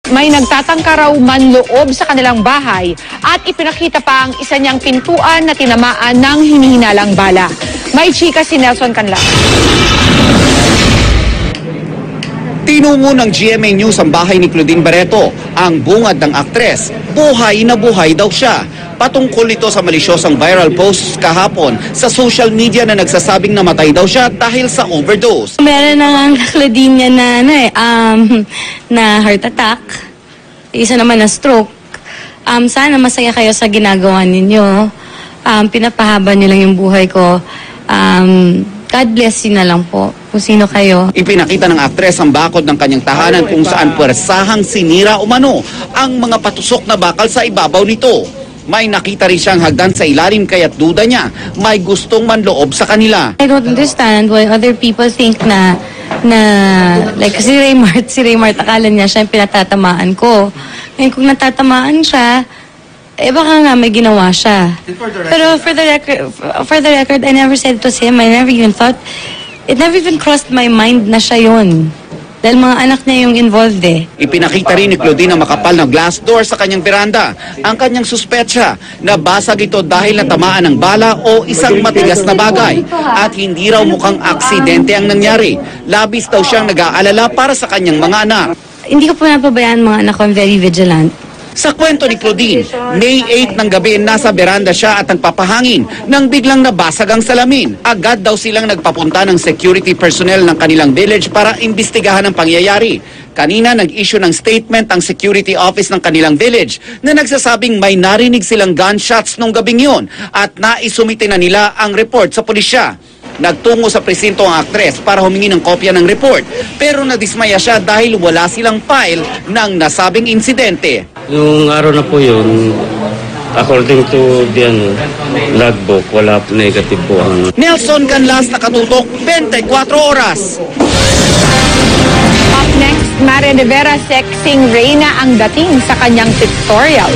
May nagtatangka raw manloob sa kanilang bahay at ipinakita pa ang isa niyang pintuan na tinamaan ng hinihinalang bala. May chika si Nelson Canlas. Tinungo ng GMA News ang bahay ni Claudine Barreto. Ang bungad ng aktres, buhay na buhay daw siya. Patungkol ito sa malisyosang viral post kahapon sa social media na nagsasabing namatay daw siya dahil sa overdose. Meron na nga Claudine na heart attack. Isa naman na stroke. Sana masaya kayo sa ginagawa ninyo. Pinapahaba niyo lang yung buhay ko. God bless you na lang po kung sino kayo. Ipinakita ng aktres ang bakod ng kanyang tahanan kung saan puwersahang sinira umano ang mga patusok na bakal sa ibabaw nito. May nakita rin siyang hagdan sa ilalim kaya't duda niya may gustong manloob sa kanila. I don't understand why other people think na like si Raymart akala niya siya yung pinatatamaan ko. Ngayon kung natatamaan siya, baka nga may ginawa siya. Pero for the record, I never said it was him. I never even thought, it never even crossed my mind na siya yun. Dahil mga anak niya yung involved eh. Ipinakita rin ni Claudine ang makapal na glass door sa kanyang beranda. Ang kanyang suspetsa na basag ito dahil natamaan ng bala o isang matigas na bagay. At hindi raw mukhang aksidente ang nangyari. Labis daw siyang nag-aalala para sa kanyang mga anak. Hindi ko po napabayaan mga anak ko, I'm very vigilant. Sa kwento ni Claudine, May 8 ng gabi nasa beranda siya at nagpapahangin nang biglang nabasag ang salamin. Agad daw silang nagpapunta ng security personnel ng kanilang village para imbestigahan ang pangyayari. Kanina nag-issue ng statement ang security office ng kanilang village na nagsasabing may narinig silang gunshots nung gabing yun at naisumite na nila ang report sa pulisya. Nagtungo sa presinto ang aktres para humingi ng kopya ng report pero nadismaya siya dahil wala silang file ng nasabing insidente. Yung araw na po yun, according to the logbook, wala po negative po ang... Nelson Canlas, nakatutok 24 oras. Up next, Mare de Vera sexing Reyna ang dating sa kanyang pictorial.